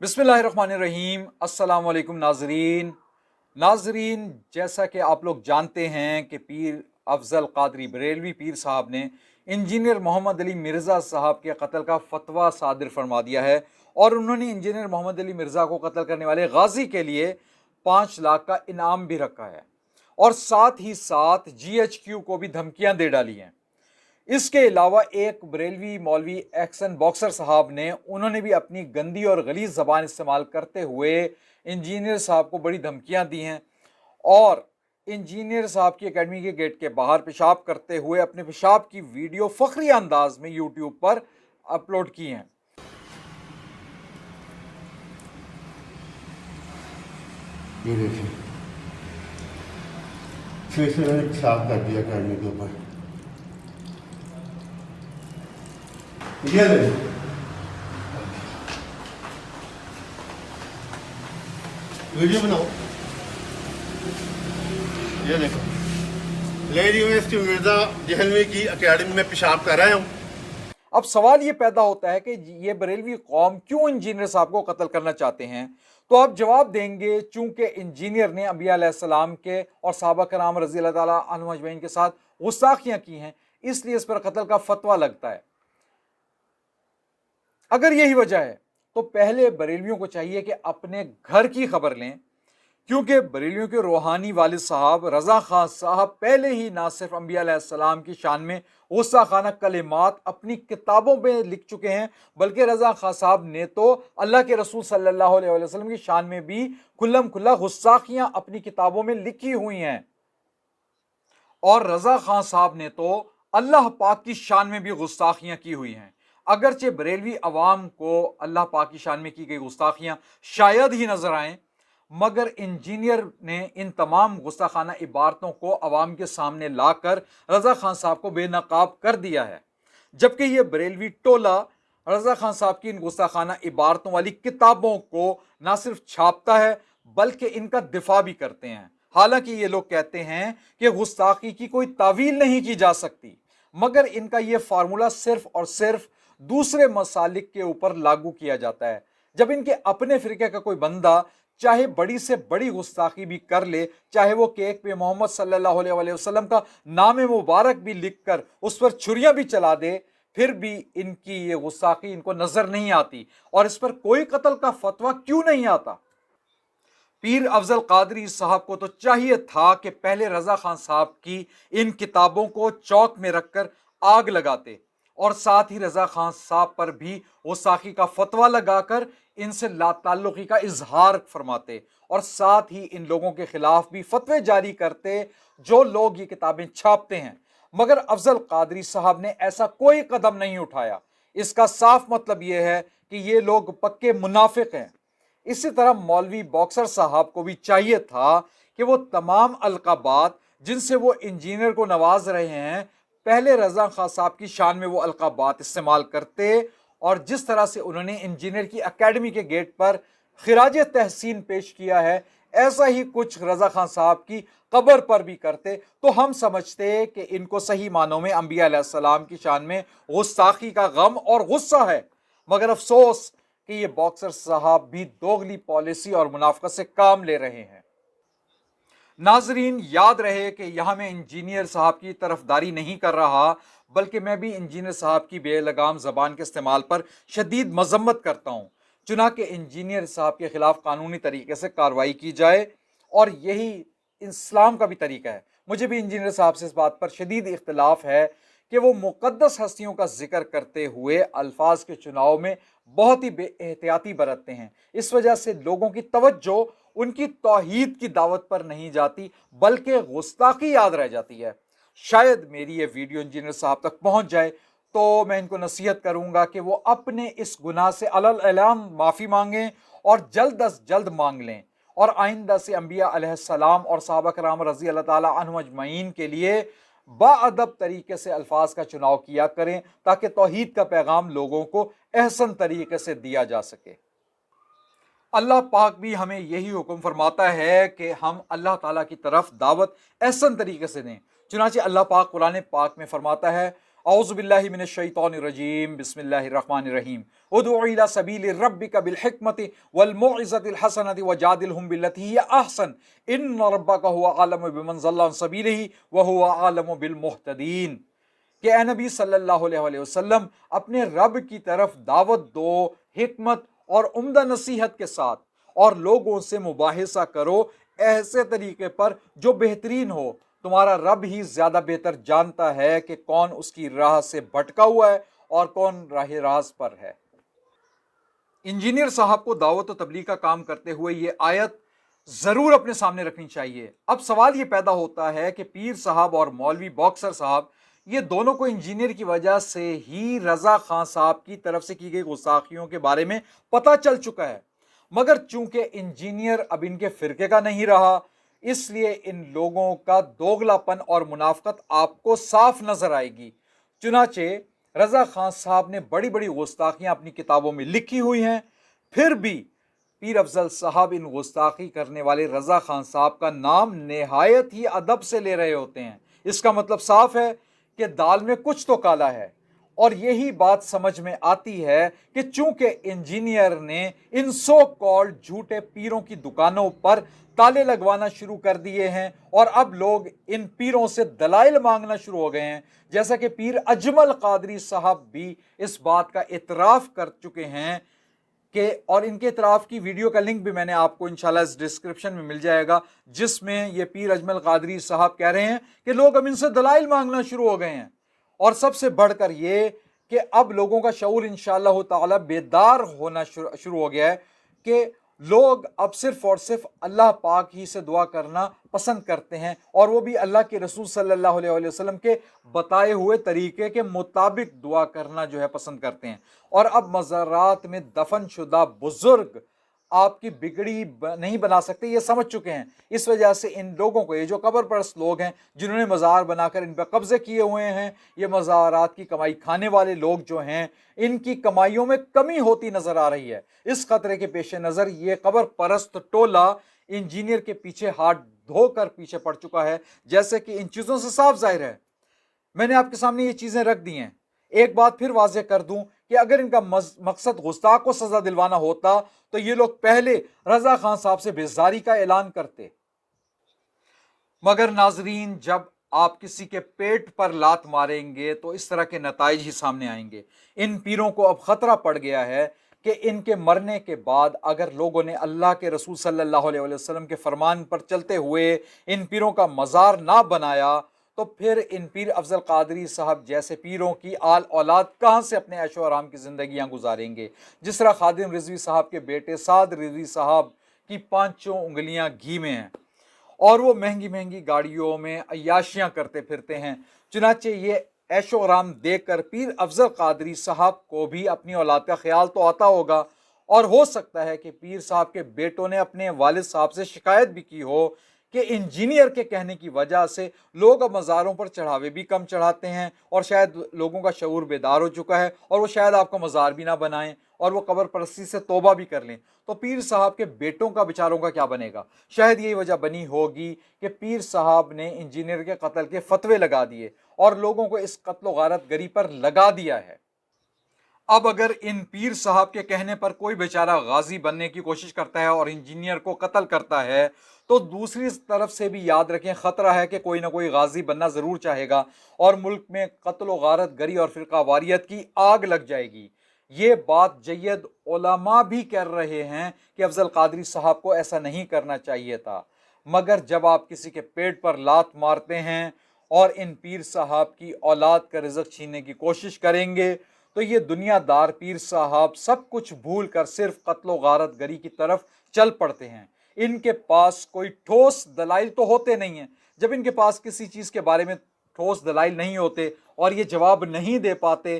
बिस्मिल्लाहिर्रहमानिर्रहीम। अस्सलाम वालेकुम नाजरीन, जैसा कि आप लोग जानते हैं कि पीर अफजल कादरी बरेलवी पीर साहब ने इंजीनियर मोहम्मद अली मिर्ज़ा साहब के कत्ल का फतवा सादिर फरमा दिया है और उन्होंने इंजीनियर मोहम्मद अली मिर्ज़ा को कत्ल करने वाले गाजी के लिए 5 लाख का इनाम भी रखा है और साथ ही साथ GHQ को भी धमकियां दे डाली हैं। इसके अलावा एक बरेलवी मौलवी एक्सन बॉक्सर साहब ने उन्होंने भी अपनी गंदी और गलीज ज़बान इस्तेमाल करते हुए इंजीनियर साहब को बड़ी धमकियां दी हैं और इंजीनियर साहब की एकेडमी के गेट के बाहर पेशाब करते हुए अपने पेशाब की वीडियो फखरी अंदाज में यूट्यूब पर अपलोड की हैं। ये देखें, फिर से मैंने पेशाब कर दिया एकेडमी के ऊपर। ये ले वीडियो बनाओ। ये देखो, लेडी यूनिवर्सिटी मिर्जा जहलवी की एकेडमी में पेशाब कर रहा हूँ। अब सवाल ये पैदा होता है कि ये बरेलवी कौम क्यों इंजीनियर साहब को कत्ल करना चाहते हैं। तो आप जवाब देंगे, चूंकि इंजीनियर ने अंबिया अलैहिस्सलाम के और सहाबा कराम रज़ी अल्लाह ताला अन्हुम अजमईन के साथ गुस्ताखियां की हैं, इसलिए इस पर कत्ल का फतवा लगता है। अगर यही वजह है तो पहले बरेलवियों को चाहिए कि अपने घर की खबर लें, क्योंकि बरेलियों के रूहानी वालिद साहब रज़ा खान साहब पहले ही ना सिर्फ अंबिया अलैहिस्सलाम की शान में गुस्सा खाना कलिमात अपनी किताबों में लिख चुके हैं, बल्कि रज़ा खान साहब ने तो अल्लाह के रसूल सल्लल्लाहु अलैहि वसल्लम की शान में भी खुल्लम खुल्ला गुस्ताखियां अपनी किताबों में लिखी हुई हैं। और रज़ा खान साहब ने तो अल्लाह पाक की शान में भी गुस्ताखियां की हुई हैं। अगरचे बरेलवी अवाम को अल्लाह पाक की शान में की गई गुस्ताखियां शायद ही नजर आएं, मगर इंजीनियर ने इन तमाम गुस्ताखाना इबारतों को अवाम के सामने लाकर रज़ा खान साहब को बेनकाब कर दिया है। जबकि ये बरेलवी टोला रज़ा खान साहब की इन गुस्ताखाना इबारतों वाली किताबों को ना सिर्फ छापता है बल्कि इनका दिफा भी करते हैं। हालांकि ये लोग कहते हैं कि गुस्ताखी की कोई तावील नहीं की जा सकती, मगर इनका ये फार्मूला सिर्फ और सिर्फ दूसरे मसालिक के ऊपर लागू किया जाता है। जब इनके अपने फिरके का कोई बंदा चाहे बड़ी से बड़ी गुस्ताखी भी कर ले, चाहे वो केक पे मोहम्मद सल्लल्लाहु अलैहि वसल्लम का नाम मुबारक भी लिखकर उस पर छुरियां भी चला दे, फिर भी इनकी ये गुस्ताखी इनको नजर नहीं आती और इस पर कोई कत्ल का फतवा क्यों नहीं आता। पीर अफजल कादरी साहब को तो चाहिए था कि पहले रज़ा खान साहब की इन किताबों को चौक में रखकर आग लगाते और साथ ही रज़ा खान साहब पर भी गुस्ताखी का फतवा लगाकर इनसे लाताल्लुकी का इजहार फरमाते और साथ ही इन लोगों के खिलाफ भी फतवे जारी करते जो लोग ये किताबें छापते हैं। मगर अफजल कादरी साहब ने ऐसा कोई कदम नहीं उठाया। इसका साफ मतलब यह है कि ये लोग पक्के मुनाफिक हैं। इसी तरह मौलवी बॉक्सर साहब को भी चाहिए था कि वो तमाम अलकाबात जिनसे वो इंजीनियर को नवाज रहे हैं, पहले रज़ा खान साहब की शान में वो अलकाबात इस्तेमाल करते और जिस तरह से उन्होंने इंजीनियर की एकेडमी के गेट पर खिराज तहसीन पेश किया है, ऐसा ही कुछ रज़ा खान साहब की कब्र पर भी करते तो हम समझते कि इनको सही मानों में अंबिया अलैहिस्सलाम की शान में गुस्ताखी का गम और गुस्सा है। मगर अफसोस कि ये बॉक्सर साहब भी दोगली पॉलिसी और मुनाफकत से काम ले रहे हैं। नाजरीन, याद रहे कि यहां मैं इंजीनियर साहब की तरफदारी नहीं कर रहा, बल्कि मैं भी इंजीनियर साहब की बेलगाम ज़बान के इस्तेमाल पर शदीद मजम्मत करता हूँ। चुनांकि इंजीनियर साहब के खिलाफ कानूनी तरीके से कार्रवाई की जाए और यही इस्लाम का भी तरीका है। मुझे भी इंजीनियर साहब से इस बात पर शदीद इख्तिलाफ है कि वो मुक़द्दस हस्तियों का जिक्र करते हुए अल्फाज के चुनाव में बहुत ही बेएहतियाती बरतते हैं। इस वजह से लोगों की तवज्जो उनकी तौहीद की दावत पर नहीं जाती बल्कि गुस्ताखी याद रह जाती है। शायद मेरी ये वीडियो इंजीनियर साहब तक पहुंच जाए तो मैं इनको नसीहत करूंगा कि वो अपने इस गुनाह से अलल ऐलान माफ़ी मांगें और जल्द अज जल्द मांग लें और आइंदा से अंबिया अलैहिस्सलाम और सहाबा कराम रज़ी अल्लाह ताला अन्हुम अजमईन के लिए बाअदब तरीके से अल्फाज का चुनाव किया करें ताकि तौहीद का पैगाम लोगों को एहसन तरीके से दिया जा सके। अल्लाह पाक भी हमें यही हुक्म फरमाता है कि हम अल्लाह ताला की तरफ दावत एहसन तरीके से दें। चुनांचे अल्लाह पाक कुरान पाक में फरमाता है, औज़ु बिल्लाहि मिनश शैतानिर रजीम बिस्मिल्लाहिर रहमानिर रहीम उदउ इला सबीलि रब्बिका बिल हिकमति वल मौइज़तिल हसनति वजादिलहुम बिल्लती हिय अहसन इन्न रब्बका हुवा आलमु बिमन ज़ल्ला अन सबीलिही व हुवा आलमु बिल मुहतदीन। कि ए नबी सल्लल्लाहु अलैहि वसल्लम अपने रब की तरफ दावत दो हिकमत और उम्दा नसीहत के साथ, और लोगों से मुबाहिसा करो ऐसे तरीके पर जो बेहतरीन हो। तुम्हारा रब ही ज्यादा बेहतर जानता है कि कौन उसकी राह से भटका हुआ है और कौन राह राज पर है। इंजीनियर साहब को दावत व तबलीग का काम करते हुए ये आयत जरूर अपने सामने रखनी चाहिए। अब सवाल ये पैदा होता है कि पीर साहब और मौलवी बॉक्सर साहब, ये दोनों को इंजीनियर की वजह से ही रजा खान साहब की तरफ से की गई गुस्ताखियों के बारे में पता चल चुका है, मगर चूंकि इंजीनियर अब इनके फिरके का नहीं रहा, इसलिए इन लोगों का दोगलापन और मुनाफकत आपको साफ नजर आएगी। चुनाचे रजा खान साहब ने बड़ी बड़ी गुस्ताखियां अपनी किताबों में लिखी हुई हैं, फिर भी पीर अफजल साहब इन गुस्ताखी करने वाले रजा खान साहब का नाम निहायत ही अदब से ले रहे होते हैं। इसका मतलब साफ है कि दाल में कुछ तो काला है। और यही बात समझ में आती है कि चूंकि इंजीनियर ने इन सो कॉल्ड झूठे पीरों की दुकानों पर ताले लगवाना शुरू कर दिए हैं और अब लोग इन पीरों से दलाइल मांगना शुरू हो गए हैं, जैसा कि पीर अजमल कादरी साहब भी इस बात का इतराफ कर चुके हैं कि, और इनके इतराफ की वीडियो का लिंक भी मैंने आपको इंशाल्लाह इस डिस्क्रिप्शन में मिल जाएगा, जिसमें ये पीर अजमल कादरी साहब कह रहे हैं कि लोग अब इनसे दलाइल मांगना शुरू हो गए हैं। और सबसे बढ़कर ये कि अब लोगों का शऊर इंशाअल्लाह ताला बेदार होना शुरू हो गया है कि लोग अब सिर्फ और सिर्फ अल्लाह पाक ही से दुआ करना पसंद करते हैं, और वो भी अल्लाह के रसूल सल्लल्लाहु अलैहि वसल्लम के बताए हुए तरीके के मुताबिक दुआ करना जो है पसंद करते हैं। और अब मज़ारात में दफन शुदा बुजुर्ग आपकी बिगड़ी नहीं बना सकते, ये समझ चुके हैं। इस वजह से इन लोगों को, ये जो कब्र परस्त लोग हैं जिन्होंने मज़ार बनाकर इन पर कब्जे किए हुए हैं, ये मज़ारात की कमाई खाने वाले लोग जो हैं, इनकी कमाइयों में कमी होती नजर आ रही है। इस खतरे के पेश नज़र ये कब्र परस्त टोला इंजीनियर के पीछे हाथ धोकर पीछे पड़ चुका है, जैसे कि इन चीज़ों से साफ जाहिर है। मैंने आपके सामने ये चीज़ें रख दी हैं। एक बात फिर वाज़ेह कर दूं कि अगर इनका मकसद गुस्ताख को सजा दिलवाना होता तो ये लोग पहले रजा खान साहब से बेजारी का ऐलान करते। मगर नाजरीन, जब आप किसी के पेट पर लात मारेंगे तो इस तरह के नताइज ही सामने आएंगे। इन पीरों को अब खतरा पड़ गया है कि इनके मरने के बाद अगर लोगों ने अल्लाह के रसूल सल्लल्लाहु अलैहि वसल्लम के फरमान पर चलते हुए इन पीरों का मज़ार ना बनाया तो फिर इन पीर अफजल कादरी साहब जैसे पीरों की आल औलाद कहाँ से अपने ऐशो आराम की ज़िंदगियाँ गुजारेंगे। जिस तरह खादिम रिजवी साहब के बेटे साद रिजवी साहब की पांचों उंगलियाँ घी में हैं और वो महंगी महंगी गाड़ियों में अय्याशियाँ करते फिरते हैं। चुनाचे ये ऐशो आराम देख कर पीर अफजल कादरी साहब को भी अपनी औलाद का ख्याल तो आता होगा, और हो सकता है कि पीर साहब के बेटों ने अपने वालिद साहब से शिकायत भी की हो कि इंजीनियर के कहने की वजह से लोग अब मज़ारों पर चढ़ावे भी कम चढ़ाते हैं, और शायद लोगों का शऊर बेदार हो चुका है और वो शायद आपका मज़ार भी ना बनाएं और वो कब्र परस्ती से तौबा भी कर लें। तो पीर साहब के बेटों का बेचारों का क्या बनेगा। शायद यही वजह बनी होगी कि पीर साहब ने इंजीनियर के कत्ल के फतवे लगा दिए और लोगों को इस कत्ल गारत गरी पर लगा दिया है। अब अगर इन पीर साहब के कहने पर कोई बेचारा गाजी बनने की कोशिश करता है और इंजीनियर को कत्ल करता है, तो दूसरी तरफ से भी याद रखें खतरा है कि कोई ना कोई गाजी बनना ज़रूर चाहेगा और मुल्क में कत्ल गारत गरी और फिरका वारियत की आग लग जाएगी। ये बात जय्यद उलमा भी कर रहे हैं कि अफजल कादरी साहब को ऐसा नहीं करना चाहिए था, मगर जब आप किसी के पेट पर लात मारते हैं और इन पीर साहब की औलाद का रिज़्क छीनने की कोशिश करेंगे तो ये दुनियादार पीर साहब सब कुछ भूल कर सिर्फ कत्लो गारत गरी की तरफ चल पड़ते हैं। इनके पास कोई ठोस दलाइल तो होते नहीं हैं। जब इनके पास किसी चीज़ के बारे में ठोस दलाइल नहीं होते और ये जवाब नहीं दे पाते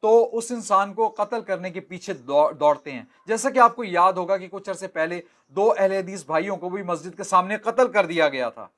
तो उस इंसान को कत्ल करने के पीछे दौड़ते हैं। जैसा कि आपको याद होगा कि कुछ अरसे पहले 2 अहले हदीस भाइयों को भी मस्जिद के सामने कत्ल कर दिया गया था।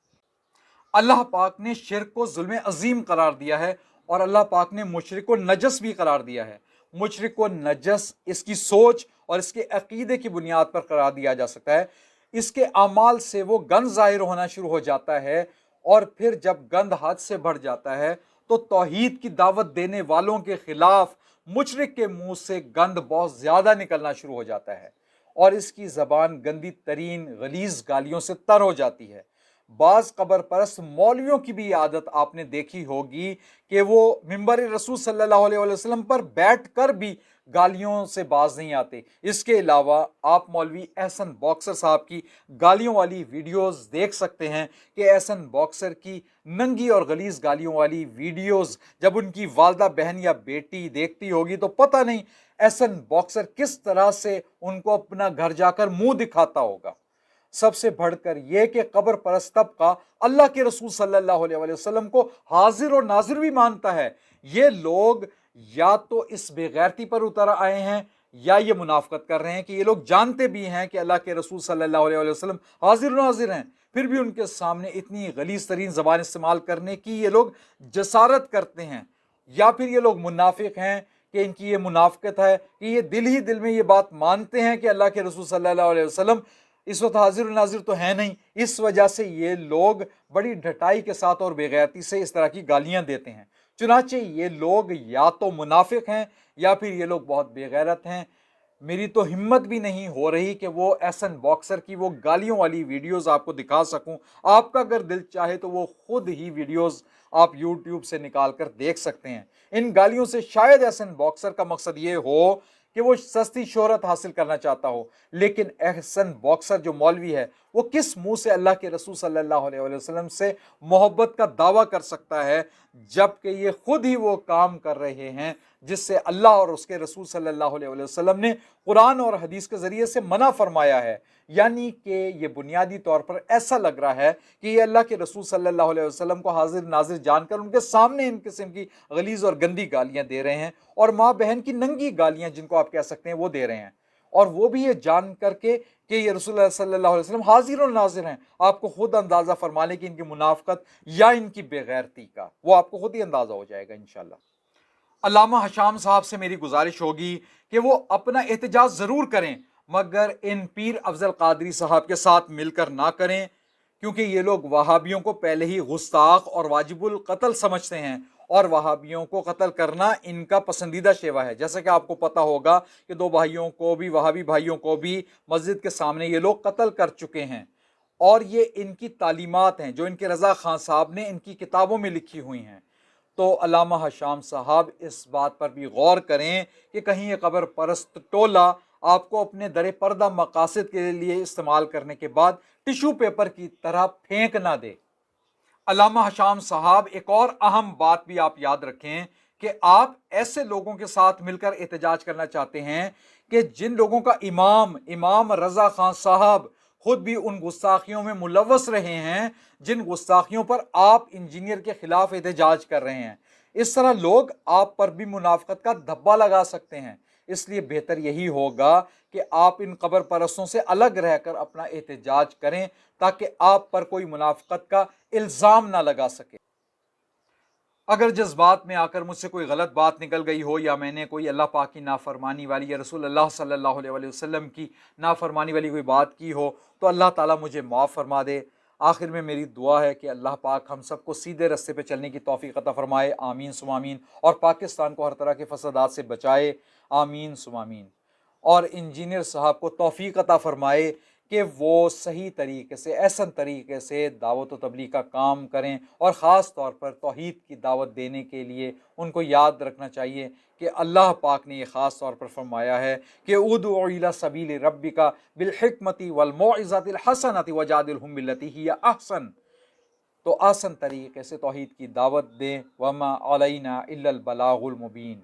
अल्लाह पाक ने शिर्क को जुल्म अजीम करार दिया है और अल्लाह पाक ने मुशरिक को नजस भी करार दिया है। मुशरिक को नजस इसकी सोच और इसके अकीदे की बुनियाद पर करार दिया जा सकता है। इसके अमाल से वो गंद जाहिर होना शुरू हो जाता है और फिर जब गंद हद से बढ़ जाता है تو توحید کی دعوت دینے والوں کے خلاف مشرک کے منہ سے گند بہت زیادہ نکلنا شروع ہو جاتا ہے اور اس کی زبان گندی ترین غلیظ گالیوں سے تر ہو جاتی ہے۔ بعض قبر پرست مولویوں کی بھی یہ عادت آپ نے دیکھی ہوگی کہ وہ ممبر رسول صلی اللہ علیہ وسلم پر بیٹھ کر بھی گالیوں سے باز نہیں آتے۔ اس کے علاوہ آپ مولوی احسن باکسر صاحب کی گالیوں والی ویڈیوز دیکھ سکتے ہیں کہ احسن باکسر کی ننگی اور غلیظ گالیوں والی ویڈیوز جب ان کی والدہ بہن یا بیٹی دیکھتی ہوگی تو پتہ نہیں احسن باکسر کس طرح سے ان کو اپنا گھر جا کر منہ دکھاتا ہوگا۔ سب سے بڑھ کر یہ کہ قبر پرست طبقہ اللہ کے رسول صلی اللہ علیہ وسلم کو حاضر اور ناظر بھی مانتا ہے۔ یہ لوگ یا تو اس بے غیرتی پر اتر آئے ہیں یا یہ منافقت کر رہے ہیں کہ یہ لوگ جانتے بھی ہیں کہ اللہ کے رسول صلی اللہ علیہ وسلم حاضر و ناظر ہیں، پھر بھی ان کے سامنے اتنی غلیظ ترین زبان استعمال کرنے کی یہ لوگ جسارت کرتے ہیں، یا پھر یہ لوگ منافق ہیں کہ ان کی یہ منافقت ہے کہ یہ دل ہی دل میں یہ بات مانتے ہیں کہ اللہ کے رسول صلی اللہ علیہ وسلم اس وقت حاضر و ناظر تو ہے نہیں، اس وجہ سے یہ لوگ بڑی ڈھٹائی کے ساتھ اور بے غیرتی سے اس طرح کی گالیاں دیتے ہیں۔ چنانچہ یہ لوگ یا تو منافق ہیں یا پھر یہ لوگ بہت بے غیرت ہیں۔ میری تو ہمت بھی نہیں ہو رہی کہ وہ احسن باکسر کی وہ گالیوں والی ویڈیوز آپ کو دکھا سکوں۔ آپ کا اگر دل چاہے تو وہ خود ہی ویڈیوز آپ یوٹیوب سے نکال کر دیکھ سکتے ہیں۔ ان گالیوں سے شاید احسن باکسر کا مقصد یہ ہو کہ وہ سستی شہرت حاصل کرنا چاہتا ہو، لیکن احسن باکسر جو مولوی ہے وہ کس منہ سے اللہ کے رسول صلی اللہ علیہ وسلم سے محبت کا دعویٰ کر سکتا ہے جبکہ یہ خود ہی وہ کام کر رہے ہیں جس سے اللہ اور اس کے رسول صلی اللہ علیہ وسلم نے قرآن اور حدیث کے ذریعے سے منع فرمایا ہے۔ یعنی کہ یہ بنیادی طور پر ایسا لگ رہا ہے کہ یہ اللہ کے رسول صلی اللہ علیہ وسلم کو حاضر ناظر جان کر ان کے سامنے ان قسم کی غلیظ اور گندی گالیاں دے رہے ہیں، اور ماں بہن کی ننگی گالیاں جن کو آپ کہہ سکتے ہیں وہ دے رہے ہیں، اور وہ بھی یہ جان کر کے کہ یہ رسول اللہ صلی اللہ علیہ وسلم حاضر و ناظر ہیں۔ آپ کو خود اندازہ فرما لیں کہ ان کی منافقت یا ان کی بے غیرتی کا وہ آپ کو خود ہی اندازہ ہو جائے گا انشاءاللہ۔ علامہ حشام صاحب سے میری گزارش ہوگی کہ وہ اپنا احتجاج ضرور کریں مگر ان پیر افضل قادری صاحب کے ساتھ مل کر نہ کریں، کیونکہ یہ لوگ وہابیوں کو پہلے ہی گستاخ اور واجب القتل سمجھتے ہیں، اور وہابیوں کو قتل کرنا ان کا پسندیدہ شیوہ ہے۔ جیسا کہ آپ کو پتہ ہوگا کہ دو بھائیوں کو بھی، وہابی بھائیوں کو بھی مسجد کے سامنے یہ لوگ قتل کر چکے ہیں، اور یہ ان کی تعلیمات ہیں جو ان کے رضا خان صاحب نے ان کی کتابوں میں لکھی ہوئی ہیں۔ تو علامہ حشام صاحب اس بات پر بھی غور کریں کہ کہیں یہ قبر پرست ٹولہ آپ کو اپنے در پردہ مقاصد کے لیے استعمال کرنے کے بعد ٹیشو پیپر کی طرح پھینک نہ دے۔ علامہ حشام صاحب ایک اور اہم بات بھی آپ یاد رکھیں کہ آپ ایسے لوگوں کے ساتھ مل کر احتجاج کرنا چاہتے ہیں کہ جن لوگوں کا امام رضا خان صاحب خود بھی ان گستاخیوں میں ملوث رہے ہیں جن گستاخیوں پر آپ انجینئر کے خلاف احتجاج کر رہے ہیں۔ اس طرح لوگ آپ پر بھی منافقت کا دھبا لگا سکتے ہیں، اس لیے بہتر یہی ہوگا کہ آپ ان قبر پرستوں سے الگ رہ کر اپنا احتجاج کریں تاکہ آپ پر کوئی منافقت کا الزام نہ لگا سکے۔ اگر جذبات میں آ کر مجھ سے کوئی غلط بات نکل گئی ہو یا میں نے کوئی اللہ پاک کی نافرمانی والی یا رسول اللہ صلی اللہ علیہ وسلم کی نافرمانی والی کوئی بات کی ہو تو اللہ تعالیٰ مجھے معاف فرما دے۔ آخر میں میری دعا ہے کہ اللہ پاک ہم سب کو سیدھے رستے پہ چلنے کی توفیق عطا فرمائے، آمین ثم آمین، اور پاکستان کو ہر طرح کے فسادات سے بچائے، آمین ثم آمین، اور انجینئر صاحب کو توفیق عطا فرمائے کہ وہ صحیح طریقے سے، احسن طریقے سے دعوت و تبلیغ کا کام کریں، اور خاص طور پر توحید کی دعوت دینے کے لیے ان کو یاد رکھنا چاہیے کہ اللہ پاک نے یہ خاص طور پر فرمایا ہے کہ ادع الی سبیل ربک بالحکمۃ والموعظۃ الحسنۃ وجادلھم باللتی ہی احسن، تو آسن طریقے سے توحید کی دعوت دیں، وما علینا الا البلاغ المبین۔